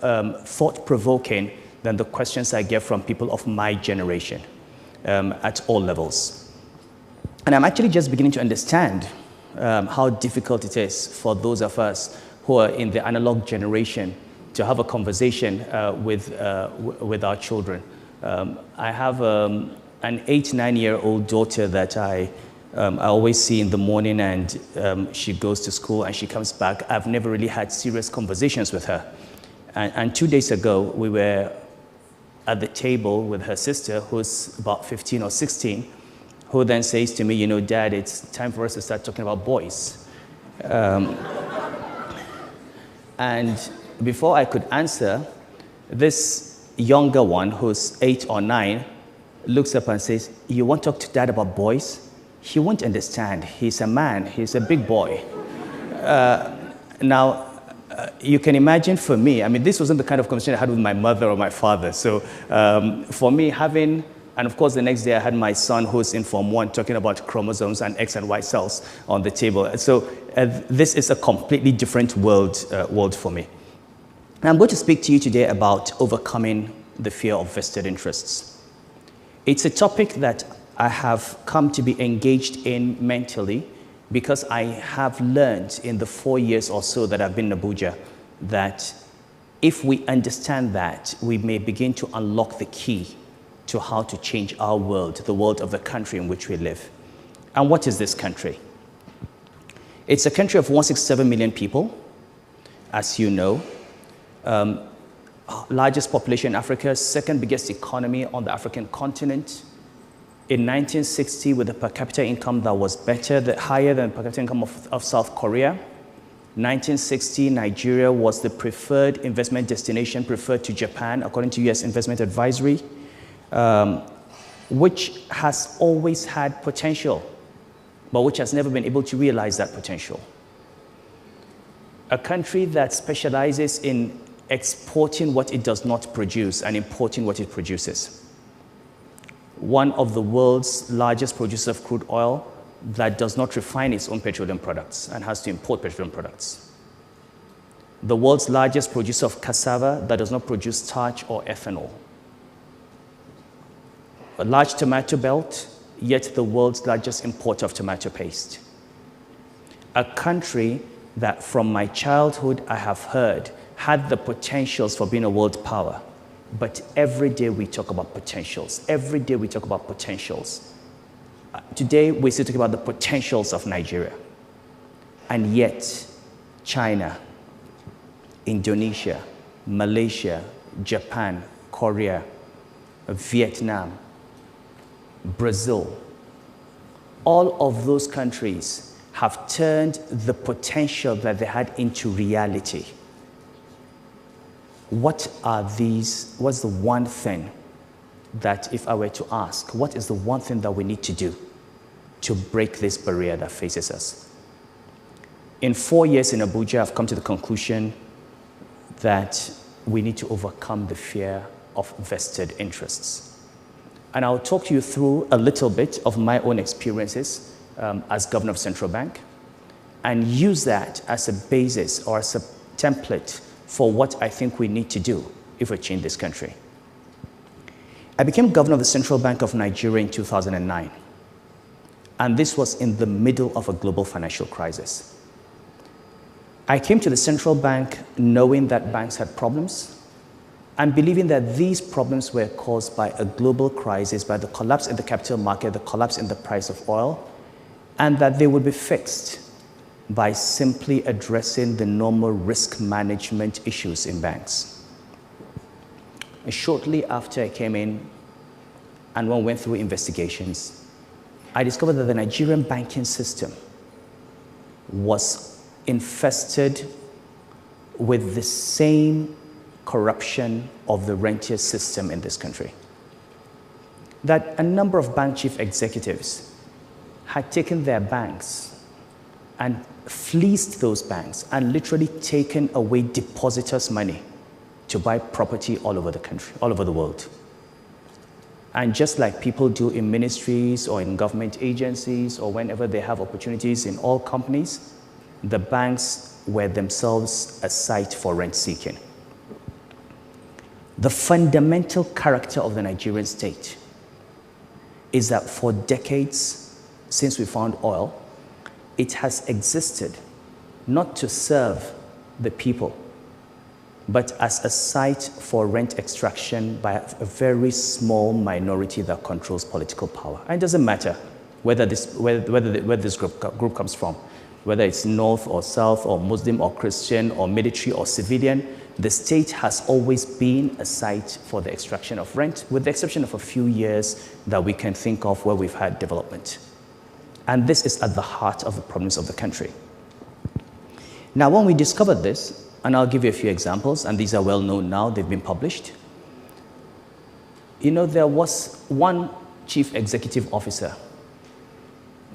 thought-provoking than the questions I get from people of my generation at all levels. And I'm actually just beginning to understand how difficult it is for those of us who are in the analog generation to have a conversation with our children. I have an 8-9-year-old daughter that I always see in the morning, and she goes to school and she comes back. I've never really had serious conversations with her. And 2 days ago, we were at the table with her sister, who's about 15 or 16, who then says to me, you know, Dad, it's time for us to start talking about boys. And before I could answer, this younger one, who's 8 or 9, looks up and says, you want to talk to Dad about boys? He won't understand. He's a man. He's a big boy. Now, you can imagine for me, I mean, this wasn't the kind of conversation I had with my mother or my father. So for me, having, and of course, the next day I had my son who's in Form 1 talking about chromosomes and X and Y cells on the table. So this is a completely different world for me. And I'm going to speak to you today about overcoming the fear of vested interests. It's a topic that I have come to be engaged in mentally because I have learned in the 4 years or so that I've been in Abuja that if we understand that, we may begin to unlock the key to how to change our world, the world of the country in which we live. And what is this country? It's a country of 167 million people, as you know. Largest population in Africa, second biggest economy on the African continent. In 1960, with a per capita income that was higher than per capita income of South Korea. 1960, Nigeria was the preferred investment destination, preferred to Japan, according to US Investment Advisory, which has always had potential, but which has never been able to realize that potential. A country that specializes in exporting what it does not produce and importing what it produces. One of the world's largest producers of crude oil that does not refine its own petroleum products and has to import petroleum products. The world's largest producer of cassava that does not produce starch or ethanol. A large tomato belt, yet the world's largest importer of tomato paste. A country that from my childhood I have heard had the potentials for being a world power. But every day we talk about potentials. Every day we talk about potentials. Today we're still talking about the potentials of Nigeria. And yet, China, Indonesia, Malaysia, Japan, Korea, Vietnam, Brazil, all of those countries have turned the potential that they had into reality. What's the one thing that if I were to ask, what is the one thing that we need to do to break this barrier that faces us? In 4 years in Abuja, I've come to the conclusion that we need to overcome the fear of vested interests. And I'll talk you through a little bit of my own experiences as governor of Central Bank and use that as a basis or as a template for what I think we need to do if we change this country. I became governor of the Central Bank of Nigeria in 2009. And this was in the middle of a global financial crisis. I came to the central bank knowing that banks had problems and believing that these problems were caused by a global crisis, by the collapse in the capital market, the collapse in the price of oil, and that they would be fixed by simply addressing the normal risk management issues in banks. And shortly after I came in and when we went through investigations, I discovered that the Nigerian banking system was infested with the same corruption of the rentier system in this country. That a number of bank chief executives had taken their banks and fleeced those banks and literally taken away depositors' money to buy property all over the country, all over the world. And just like people do in ministries or in government agencies or whenever they have opportunities in all companies, the banks were themselves a site for rent seeking. The fundamental character of the Nigerian state is that for decades, since we found oil, it has existed not to serve the people, but as a site for rent extraction by a very small minority that controls political power. And it doesn't matter where this group comes from, whether it's North or South or Muslim or Christian or military or civilian. The state has always been a site for the extraction of rent, with the exception of a few years that we can think of where we've had development. And this is at the heart of the problems of the country. Now, when we discovered this, and I'll give you a few examples, and these are well known now, they've been published. You know, there was one chief executive officer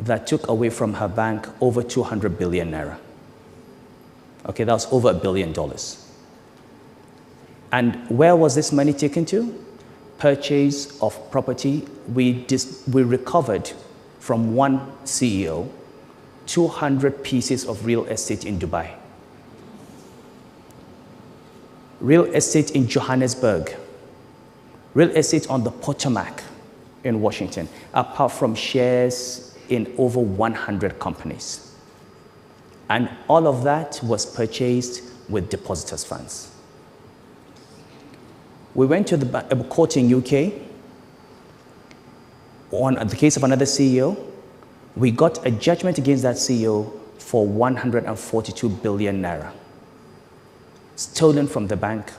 that took away from her bank over 200 billion naira. Okay, that was over $1 billion. And where was this money taken to? Purchase of property. We recovered from one CEO 200 pieces of real estate in Dubai, real estate in Johannesburg, real estate on the Potomac in Washington, apart from shares in over 100 companies. And all of that was purchased with depositors' funds. We went to the court in UK on the case of another CEO. We got a judgment against that CEO for 142 billion naira, stolen from the bank,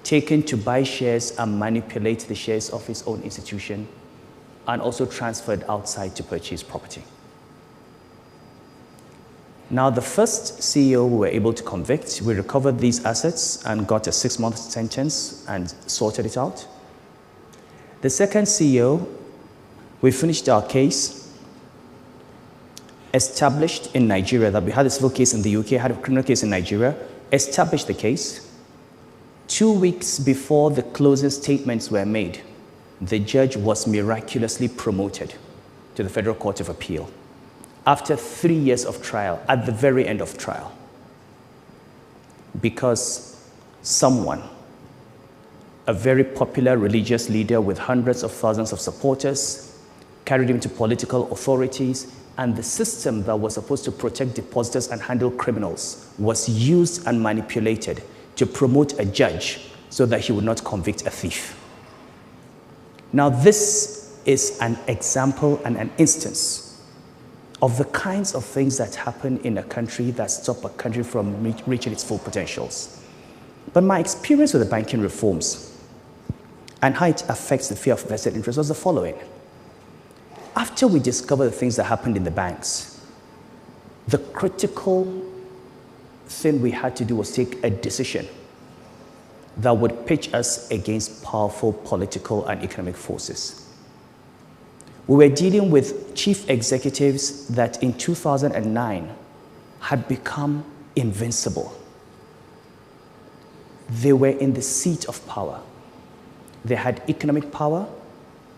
taken to buy shares and manipulate the shares of his own institution, and also transferred outside to purchase property. Now, the first CEO we were able to convict, we recovered these assets and got a 6-month sentence and sorted it out. The second CEO, we finished our case, established in Nigeria, that we had a civil case in the UK, had a criminal case in Nigeria, established the case. 2 weeks before the closing statements were made, the judge was miraculously promoted to the Federal Court of Appeal after 3 years of trial, at the very end of trial, because someone, a very popular religious leader with hundreds of thousands of supporters, carried him to political authorities, and the system that was supposed to protect depositors and handle criminals was used and manipulated to promote a judge so that he would not convict a thief. Now, this is an example and an instance of the kinds of things that happen in a country that stop a country from reaching its full potentials. But my experience with the banking reforms and how it affects the fear of vested interest was the following. After we discovered the things that happened in the banks, the critical thing we had to do was take a decision that would pitch us against powerful political and economic forces. We were dealing with chief executives that in 2009 had become invincible. They were in the seat of power. They had economic power,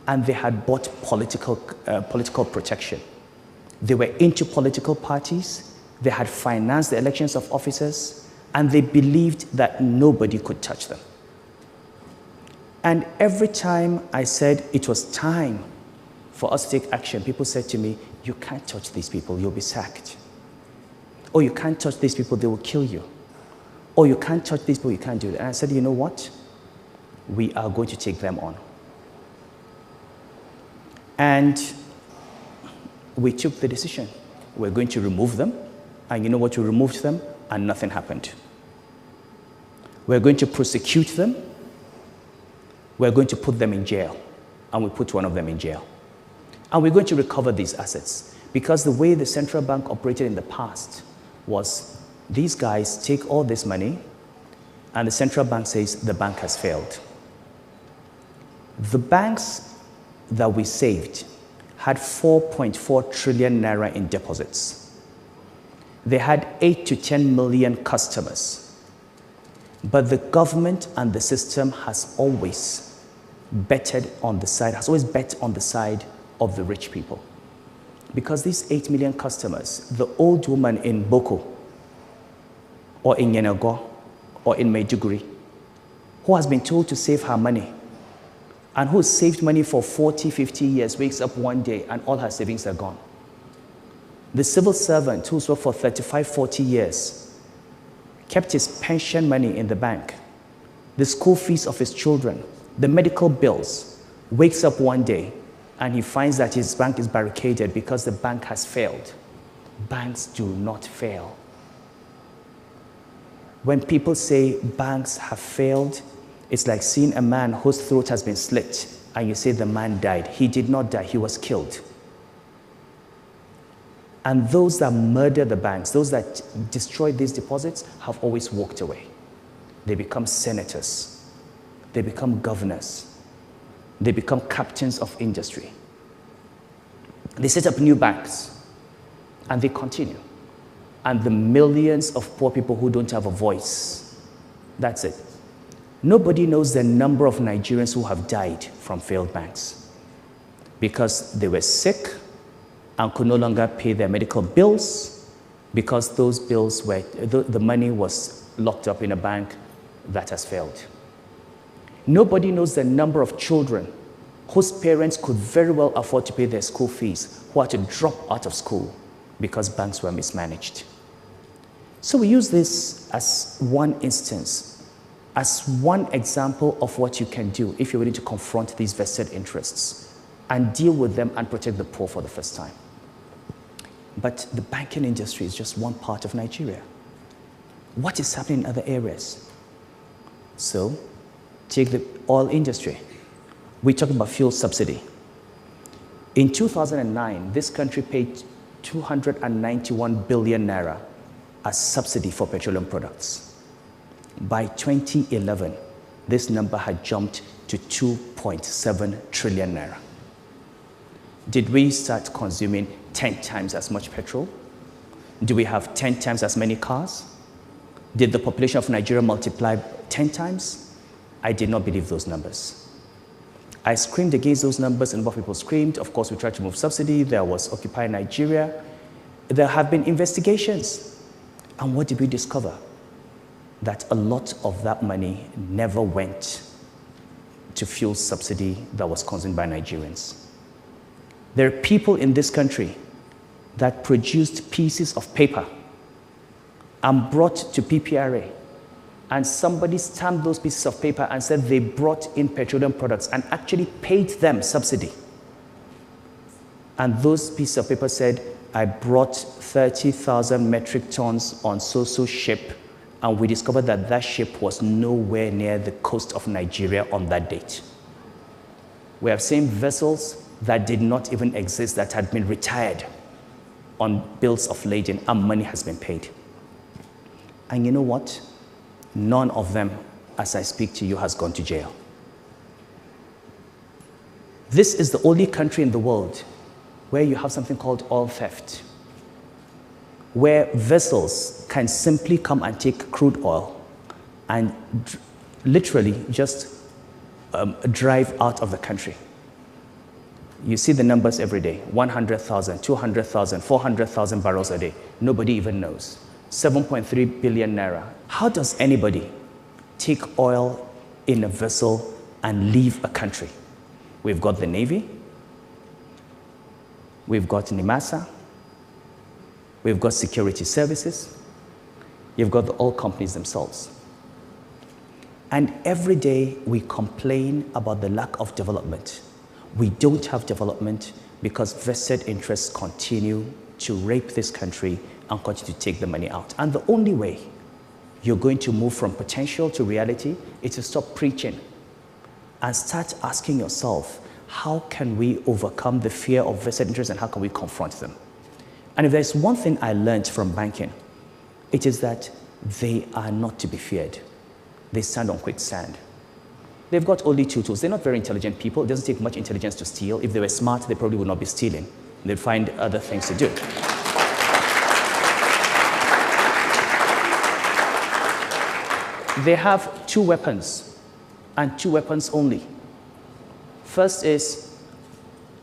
and they had bought political protection. They were into political parties. They had financed the elections of officers, and they believed that nobody could touch them. And every time I said it was time for us to take action, people said to me, "You can't touch these people, you'll be sacked." "Oh, you can't touch these people, they will kill you." "Oh, you can't touch these people, you can't do that." And I said, "You know what? We are going to take them on." And we took the decision. We're going to remove them. And you know what? We removed them and nothing happened. We're going to prosecute them. We're going to put them in jail. And we put one of them in jail. And we're going to recover these assets, because the way the central bank operated in the past was these guys take all this money and the central bank says the bank has failed. The banks that we saved had 4.4 trillion naira in deposits. They had 8 to 10 million customers. But the government and the system has always bet on the side of the rich people. Because these 8 million customers, the old woman in Boko, or in Yenagoa, or in Maiduguri, who has been told to save her money and who saved money for 40, 50 years, wakes up one day and all her savings are gone. The civil servant who's worked for 35, 40 years, kept his pension money in the bank, the school fees of his children, the medical bills, wakes up one day and he finds that his bank is barricaded because the bank has failed. Banks do not fail. When people say banks have failed, it's like seeing a man whose throat has been slit and you say the man died. He did not die, he was killed. And those that murder the banks, those that destroy these deposits, have always walked away. They become senators. They become governors. They become captains of industry. They set up new banks, and they continue. And the millions of poor people who don't have a voice, that's it. Nobody knows the number of Nigerians who have died from failed banks because they were sick and could no longer pay their medical bills because those bills were, the money was locked up in a bank that has failed. Nobody knows the number of children whose parents could very well afford to pay their school fees, who had to drop out of school because banks were mismanaged. So we use this as one instance, as one example of what you can do if you're willing to confront these vested interests and deal with them and protect the poor for the first time. But the banking industry is just one part of Nigeria. What is happening in other areas? So, take the oil industry. We talk about fuel subsidy. In 2009, this country paid 291 billion naira as subsidy for petroleum products. By 2011, this number had jumped to 2.7 trillion naira. Did we start consuming 10 times as much petrol? Do we have 10 times as many cars? Did the population of Nigeria multiply 10 times? I did not believe those numbers. I screamed against those numbers and what people screamed. Of course, we tried to remove subsidy. There was Occupy Nigeria. There have been investigations. And what did we discover? That a lot of that money never went to fuel subsidy that was consumed by Nigerians. There are people in this country that produced pieces of paper and brought to PPRA, and somebody stamped those pieces of paper and said they brought in petroleum products and actually paid them subsidy. And those pieces of paper said, I brought 30,000 metric tons on so-so ship, and we discovered that that ship was nowhere near the coast of Nigeria on that date. We have seen vessels that did not even exist, that had been retired on bills of lading, and money has been paid. And you know what? None of them, as I speak to you, has gone to jail. This is the only country in the world where you have something called oil theft, where vessels can simply come and take crude oil and literally just drive out of the country. You see the numbers every day, 100,000, 200,000, 400,000 barrels a day. Nobody even knows. 7.3 billion naira. How does anybody take oil in a vessel and leave a country? We've got the Navy, we've got NIMASA, we've got security services, you've got the oil companies themselves. And every day we complain about the lack of development. We don't have development because vested interests continue to rape this country and continue to take the money out. And the only way you're going to move from potential to reality is to stop preaching and start asking yourself, how can we overcome the fear of vested interests and how can we confront them? And if there's one thing I learned from banking, it is that they are not to be feared. They stand on quicksand. They've got only two tools. They're not very intelligent people. It doesn't take much intelligence to steal. If they were smart, they probably would not be stealing. They'd find other things to do. They have two weapons, and two weapons only. First is,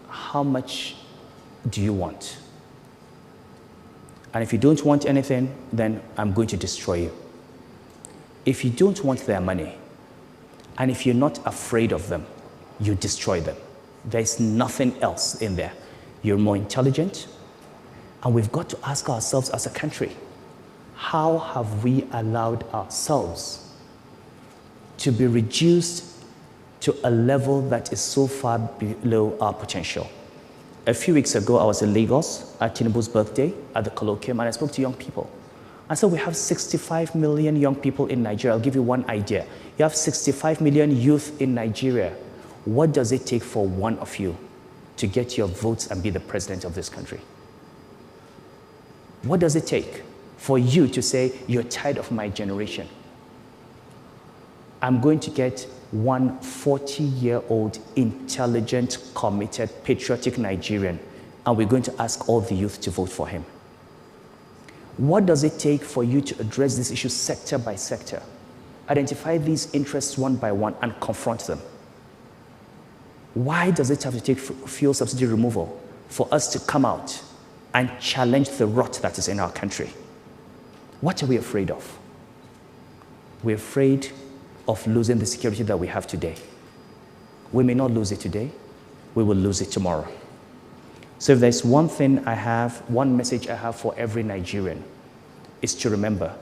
how much do you want? And if you don't want anything, then I'm going to destroy you. If you don't want their money, And if you're not afraid of them, you destroy them. There's nothing else in there. You're more intelligent. And we've got to ask ourselves as a country, how have we allowed ourselves to be reduced to a level that is so far below our potential? A few weeks ago, I was in Lagos at Tinubu's birthday at the colloquium, and I spoke to young people. I said, we have 65 million young people in Nigeria. I'll give you one idea. You have 65 million youth in Nigeria. What does it take for one of you to get your votes and be the president of this country? What does it take for you to say, you're tired of my generation? I'm going to get one 40-year-old, intelligent, committed, patriotic Nigerian, and we're going to ask all the youth to vote for him. What does it take for you to address these issues sector by sector? Identify these interests one by one and confront them. Why does it have to take fuel subsidy removal for us to come out and challenge the rot that is in our country? What are we afraid of? We're afraid of losing the security that we have today. We may not lose it today, we will lose it tomorrow. So if there's one thing I have, one message I have for every Nigerian, is to remember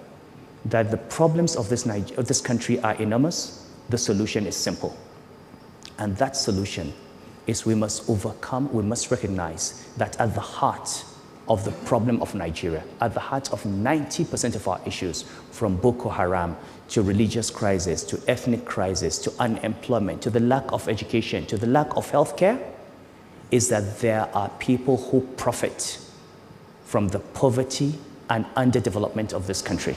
that the problems of this country are enormous. The solution is simple. And that solution is we must recognize that at the heart of the problem of Nigeria, at the heart of 90% of our issues, from Boko Haram to religious crisis, to ethnic crisis, to unemployment, to the lack of education, to the lack of healthcare, is that there are people who profit from the poverty and underdevelopment of this country.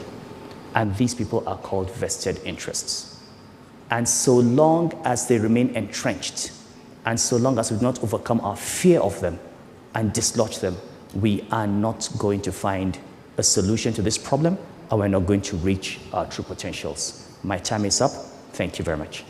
And these people are called vested interests. And so long as they remain entrenched, and so long as we do not overcome our fear of them and dislodge them, we are not going to find a solution to this problem, and we're not going to reach our true potentials. My time is up. Thank you very much.